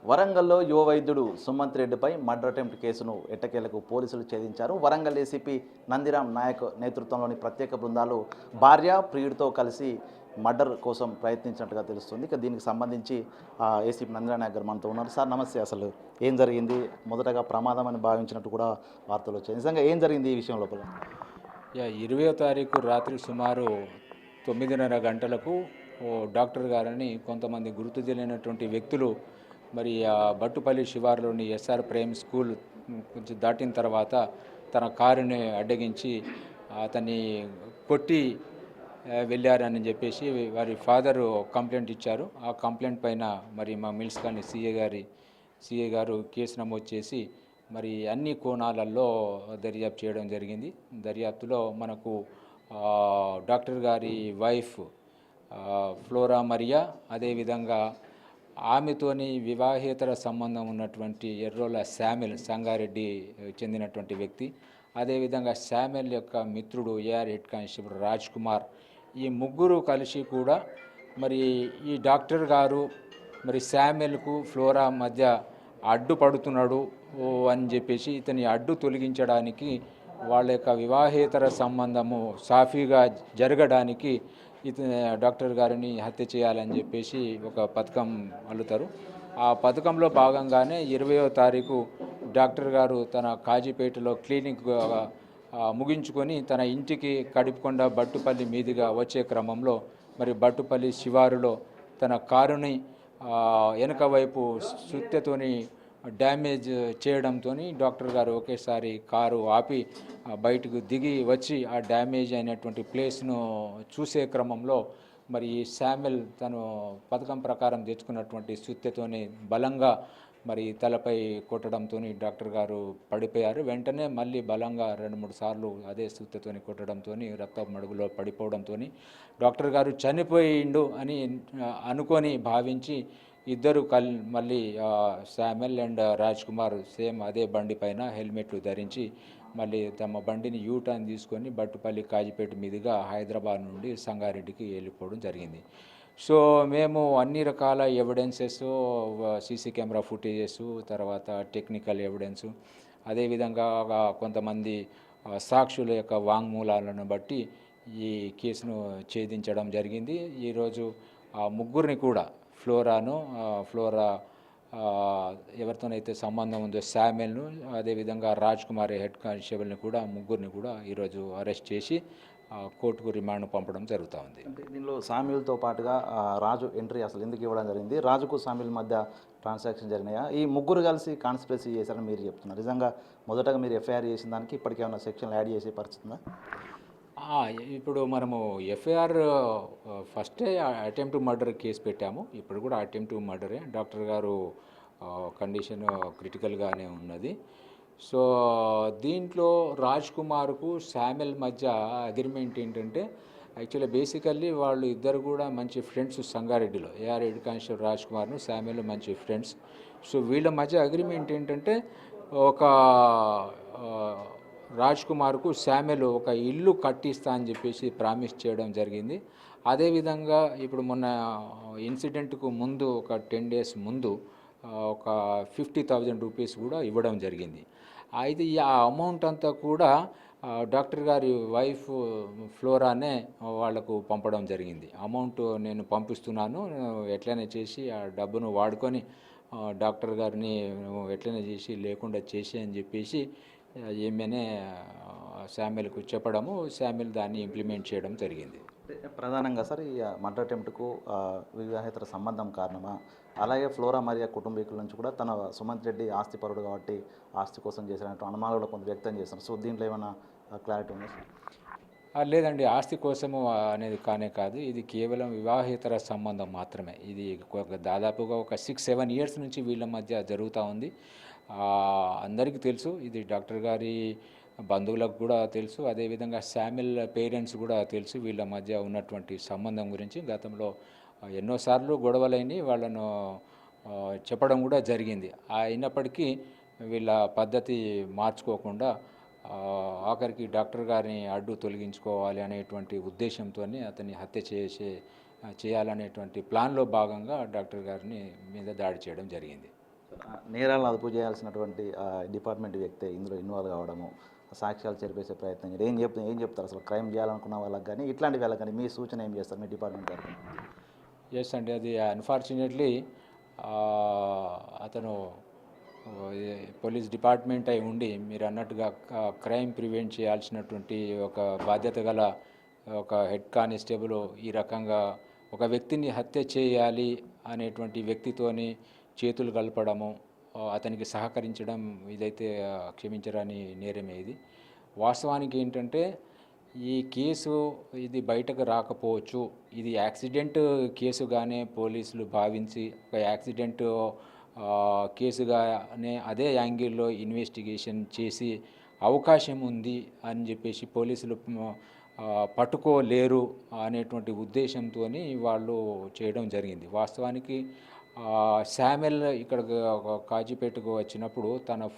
వరంగల్లో యువ వైద్యుడు సుమంత్ రెడ్డిపై మర్డర్ అటెంప్ట్ కేసును ఎట్టకేలకు పోలీసులు ఛేదించారు. వరంగల్ ఏసీపీ నందిరామ్ నాయక్ నేతృత్వంలోని ప్రత్యేక బృందాలు భార్య ప్రియుడితో కలిసి మర్డర్ కోసం ప్రయత్నించినట్టుగా తెలుస్తుంది. ఇక దీనికి సంబంధించి ఏసీపీ నందిరామ్ నాయక్ గారు మనతో ఉన్నారు. సార్ నమస్తే. అసలు ఏం జరిగింది? మొదటగా ప్రమాదం అని భావించినట్టు కూడా వార్తలు వచ్చాయి. నిజంగా ఏం జరిగింది ఈ విషయం లోపల? 20వ తారీఖు రాత్రి సుమారు 9:30 గంటలకు డాక్టర్ గారని కొంతమంది గుర్తు తెలియనటువంటి వ్యక్తులు మరి బట్టుపల్లి శివారులోని ఎస్ఆర్ ప్రైమ్ స్కూల్ కొంచెం దాటిన తర్వాత తన కారుని అడ్డగించి అతన్ని కొట్టి వెళ్ళారని చెప్పేసి వారి ఫాదరు కంప్లైంట్ ఇచ్చారు. ఆ కంప్లైంట్ పైన మరి మా మిల్స్ కాలనీ సిఏ గారు కేసు నమోదు చేసి మరి అన్ని కోణాలలో దర్యాప్తు చేయడం జరిగింది. దర్యాప్తులో మనకు డాక్టర్ గారి వైఫ్ ఫ్లోరా మరియా, అదేవిధంగా ఆమెతోని వివాహేతర సంబంధం ఉన్నటువంటి ఎర్రోల శామ్యుల్ సంగారెడ్డి చెందినటువంటి వ్యక్తి, అదేవిధంగా శామ్యుల్ యొక్క మిత్రుడు AR head constable Raj Kumar, ఈ ముగ్గురు కలిసి కూడా మరి ఈ డాక్టర్ గారు మరి శామ్యుల్కు ఫ్లోరా మధ్య అడ్డుపడుతున్నాడు అని చెప్పేసి ఇతని అడ్డు తొలగించడానికి వాళ్ళ యొక్క వివాహేతర సంబంధము సాఫీగా జరగడానికి డాక్టర్ గారిని హత్య చేయాలని చెప్పేసి ఒక పథకం అల్లుతారు. ఆ పథకంలో భాగంగానే 20వ తారీఖు డాక్టర్ గారు తన కాజీపేటలో క్లినిక్ ముగించుకొని తన ఇంటికి కడిపికొండ బట్టుపల్లి మీదుగా వచ్చే క్రమంలో మరి బట్టుపల్లి శివారులో తన కారుని వెనక వైపు సుత్తెతోని డ్యామేజ్ చేయడంతో డాక్టర్ గారు ఒకేసారి కారు ఆపి బయటకు దిగి వచ్చి ఆ డ్యామేజ్ అయినటువంటి ప్లేస్ను చూసే క్రమంలో మరి శామ్యుల్ తను పథకం ప్రకారం తెచ్చుకున్నటువంటి సుత్తెతోని బలంగా మరి తలపై కొట్టడంతో డాక్టర్ గారు పడిపోయారు. వెంటనే మళ్ళీ బలంగా 2-3 సార్లు అదే సుత్తెతోని కొట్టడంతో రక్త మడుగులో పడిపోవడంతో డాక్టర్ గారు చనిపోయిండు అని అనుకొని భావించి ఇద్దరు మళ్ళీ Samuel and Raj Kumar same అదే బండి పైన హెల్మెట్లు ధరించి మళ్ళీ తమ బండిని యూటర్న్ తీసుకొని బట్టుపల్లి కాజీపేట మీదుగా హైదరాబాద్ నుండి సంగారెడ్డికి వెళ్ళిపోవడం జరిగింది. సో మేము అన్ని రకాల ఎవిడెన్సెస్, సీసీ కెమెరా ఫుటేజెస్, తర్వాత టెక్నికల్ ఎవిడెన్సు, అదేవిధంగా కొంతమంది సాక్షుల యొక్క వాంగ్మూలాలను బట్టి ఈ కేసును ఛేదించడం జరిగింది. ఈరోజు ఆ ముగ్గురిని కూడా ఫ్లోరా ఎవరితోనైతే సంబంధం ఉందో శామ్యుల్ను, అదేవిధంగా రాజ్ కుమార్ హెడ్ కానిస్టేబుల్ని కూడా ముగ్గురిని కూడా ఈరోజు అరెస్ట్ చేసి కోర్టుకు రిమాండ్ పంపడం జరుగుతూ ఉంది. దీనిలో శామ్యుల్తో పాటుగా రాజు ఎంట్రీ అసలు ఎందుకు ఇవ్వడం జరిగింది? రాజుకు శామ్యుల్ మధ్య ట్రాన్సాక్షన్ జరిగినాయా? ఈ ముగ్గురు కలిసి కాన్స్పిరసీ చేశారని మీరు చెప్తున్నారు. నిజంగా మొదటగా మీరు ఎఫ్ఐఆర్ చేసిన దానికి ఇప్పటికేమైనా సెక్షన్లు యాడ్ చేసే పరిస్థితుందా? ఇప్పుడు మనము ఎఫ్ఐఆర్ ఫస్టే అటెంప్ట్ మర్డర్ కేసు పెట్టాము. ఇప్పుడు కూడా అటెంప్ట్ మర్డరే. డాక్టర్ గారు కండిషన్ క్రిటికల్గానే ఉన్నది. సో దీంట్లో రాజ్ కుమార్కు శామ్యుల్ మధ్య అగ్రిమెంట్ ఏంటంటే, యాక్చువల్లీ బేసికల్లీ వాళ్ళు ఇద్దరు కూడా మంచి ఫ్రెండ్స్. సంగారెడ్డిలో ఏఆర్ హెడ్ కానిస్టేబుల్ రాజ్ కుమార్ను శామ్యుల్ మంచి ఫ్రెండ్స్. సో వీళ్ళ మధ్య అగ్రిమెంట్ ఏంటంటే, ఒక రాజ్ కుమార్కు శామ్యుల్ ఒక ఇల్లు కట్టిస్తా అని చెప్పేసి ప్రామిస్ చేయడం జరిగింది. అదేవిధంగా ఇప్పుడు మొన్న ఇన్సిడెంట్కు ముందు ఒక 10 days ముందు ఒక 50,000 రూపీస్ కూడా ఇవ్వడం జరిగింది. అయితే ఆ అమౌంట్ అంతా కూడా డాక్టర్ గారి వైఫ్ ఫ్లోరానే వాళ్లకు పంపడం జరిగింది. అమౌంట్ నేను పంపిస్తున్నాను, ఎట్లయినా చేసి ఆ డబ్బును వాడుకొని డాక్టర్ గారిని ఎట్లయినా చేసి లేకుండా చేసి అని చెప్పేసి ఏమనే శామ్యుల్కు చెప్పడము, శామ్యుల్ దాన్ని ఇంప్లిమెంట్ చేయడం జరిగింది. ప్రధానంగా సార్ ఈ మర్డర్ అటెంప్ట్కు వివాహేతర సంబంధం కారణమా? అలాగే ఫ్లోరా మరియా కుటుంబీకుల నుంచి కూడా తన సుమంత్ రెడ్డి ఆస్తిపరుడు కాబట్టి ఆస్తి కోసం చేసినట్టు అనుమానాలు కొంత వ్యక్తం చేస్తున్నారు. సో దీంట్లో ఏమైనా క్లారిటీ ఉందా? లేదండి, ఆస్తి కోసము అనేది కాదు. ఇది కేవలం వివాహేతర సంబంధం మాత్రమే. ఇది దాదాపుగా ఒక 6-7 years నుంచి వీళ్ళ మధ్య జరుగుతూ ఉంది. అందరికీ తెలుసు, ఇది డాక్టర్ గారి బంధువులకు కూడా తెలుసు, అదేవిధంగా శామ్యుల్ పేరెంట్స్ కూడా తెలుసు వీళ్ళ మధ్య ఉన్నటువంటి సంబంధం గురించి. గతంలో ఎన్నోసార్లు గొడవలైన వాళ్ళను చెప్పడం కూడా జరిగింది. అయినప్పటికీ వీళ్ళ పద్ధతి మార్చుకోకుండా ఆఖరికి డాక్టర్ గారిని అడ్డు తొలగించుకోవాలి అనేటువంటి ఉద్దేశంతోనే అతన్ని హత్య చేయాలనేటువంటి ప్లాన్లో భాగంగా డాక్టర్ గారిని మీద దాడి చేయడం జరిగింది. నేరాలను అదుపు చేయాల్సినటువంటి డిపార్ట్మెంట్ వ్యక్తే ఇందులో ఇన్వాల్వ్ కావడము, సాక్ష్యాలు చెరిపేసే ప్రయత్నం చేయడం, ఏం చెప్తారు అసలు క్రైమ్ చేయాలనుకున్న వాళ్ళకి కానీ ఇట్లాంటి వాళ్ళకి కానీ మీ సూచన ఏం చేస్తారు మీ డిపార్ట్మెంట్ తరఫున? ఎస్ అండి, అది అన్ఫార్చునేట్లీ అతను పోలీస్ డిపార్ట్మెంట్ అయి ఉండి మీరు అన్నట్టుగా క్రైమ్ ప్రివెంట్ చేయాల్సినటువంటి ఒక బాధ్యత గల ఒక హెడ్ కానిస్టేబుల్ ఈ రకంగా ఒక వ్యక్తిని హత్య చేయాలి అనేటువంటి వ్యక్తితోని చేతులు కలపడము, అతనికి సహకరించడం ఇదైతే క్షమించరాని నేరమే. ఇది వాస్తవానికి ఏంటంటే ఈ కేసు ఇది బయటకు రాకపోవచ్చు, ఇది యాక్సిడెంట్ కేసుగానే పోలీసులు భావించి ఒక యాక్సిడెంట్ కేసుగానే అదే యాంగిల్లో ఇన్వెస్టిగేషన్ చేసి అవకాశం ఉంది అని చెప్పేసి పోలీసులు పట్టుకోలేరు అనేటువంటి ఉద్దేశంతో వాళ్ళు చేయడం జరిగింది. వాస్తవానికి శామ్యుల్ ఇక్కడ కాజీపేటకు వచ్చినప్పుడు తన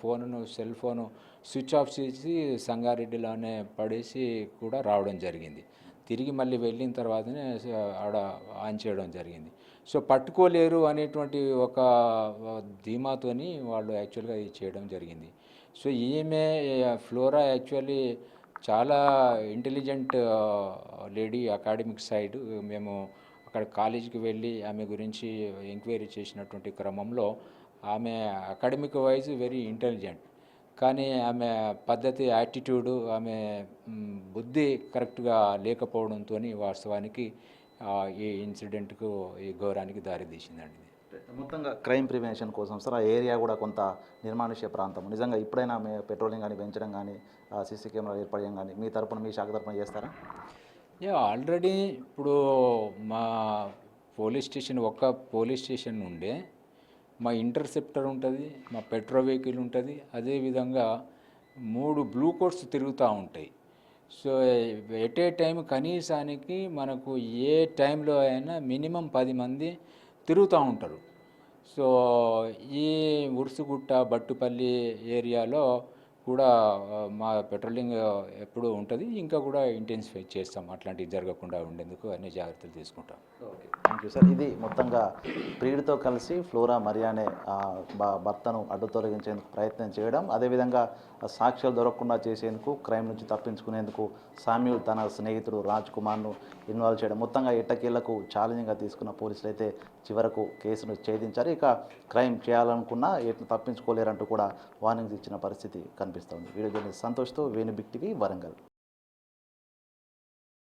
సెల్ ఫోను స్విచ్ ఆఫ్ చేసి సంగారెడ్డిలోనే పడేసి కూడా రావడం జరిగింది. తిరిగి మళ్ళీ వెళ్ళిన తర్వాతనే ఆడ ఆన్ చేయడం జరిగింది. సో పట్టుకోలేరు అనేటువంటి ఒక ధీమాతోని వాళ్ళు యాక్చువల్గా ఇది చేయడం జరిగింది. సో ఈమె ఫ్లోరా యాక్చువల్లీ చాలా ఇంటెలిజెంట్ లేడీ. అకాడమిక్ సైడ్ మేము అక్కడ కాలేజీకి వెళ్ళి ఆమె గురించి ఎంక్వైరీ చేసినటువంటి క్రమంలో ఆమె అకాడమిక్ వైజ్ వెరీ ఇంటెలిజెంట్, కానీ ఆమె పద్ధతి, యాటిట్యూడు, ఆమె బుద్ధి కరెక్ట్గా లేకపోవడంతో వాస్తవానికి ఈ ఇన్సిడెంట్కు ఈ ఘోరానికి దారితీసిందండి. మొత్తంగా క్రైమ్ ప్రివెన్షన్ కోసం సార్ ఆ ఏరియా కూడా కొంత నిర్మానుష్య ప్రాంతం. నిజంగా ఇప్పుడైనా పెట్రోలింగ్ కానీ పెంచడం కానీ సీసీ కెమెరాలు ఏర్పాటు చేయడం కానీ మీ తరపున మీ శాఖ తరపున చేస్తారా? ఆల్రెడీ ఇప్పుడు మా ఒక్క పోలీస్ స్టేషన్ ఉండే మా ఇంటర్సెప్టర్ ఉంటుంది, మా పెట్రో వెహికల్ ఉంటుంది, అదేవిధంగా 3 బ్లూ కోట్స్ తిరుగుతూ ఉంటాయి. సో ఎట్ ఏ టైం కనీసానికి మనకు ఏ టైంలో అయినా మినిమం 10 మంది తిరుగుతూ ఉంటారు. సో ఈ ఉర్సుగుట్ట, బట్టుపల్లి ఏరియాలో కూడా మా పెట్రోలింగ్ ఎప్పుడూ ఉంటుంది. ఇంకా కూడా ఇంటెన్సిఫై చేస్తాం, అట్లాంటివి జరగకుండా ఉండేందుకు అన్ని జాగ్రత్తలు తీసుకుంటాం. Okay, thank you sir. ఇది మొత్తంగా ప్రియుడితో కలిసి ఫ్లోరా మరియా అనే భర్తను అడ్డు తొలగించేందుకు ప్రయత్నం చేయడం, అదేవిధంగా సాక్ష్యాలు దొరకకుండా చేసేందుకు, క్రైమ్ నుంచి తప్పించుకునేందుకు శామ్యూల్ తన స్నేహితుడు రాజ్ కుమార్ను ఇన్వాల్వ్ చేయడం, మొత్తంగా ఎట్టకేళ్లకు ఛాలెంజింగ్గా తీసుకున్న పోలీసులు అయితే చివరకు కేసును ఛేదించారు. ఇక క్రైమ్ చేయాలనుకున్నా తప్పించుకోలేరంటూ కూడా వార్నింగ్స్ ఇచ్చిన పరిస్థితి కనిపిస్తుంది. వీడియో జర్నలిస్ట్ సంతోష్తో వేణు బిగ్ టీవీ, వరంగల్.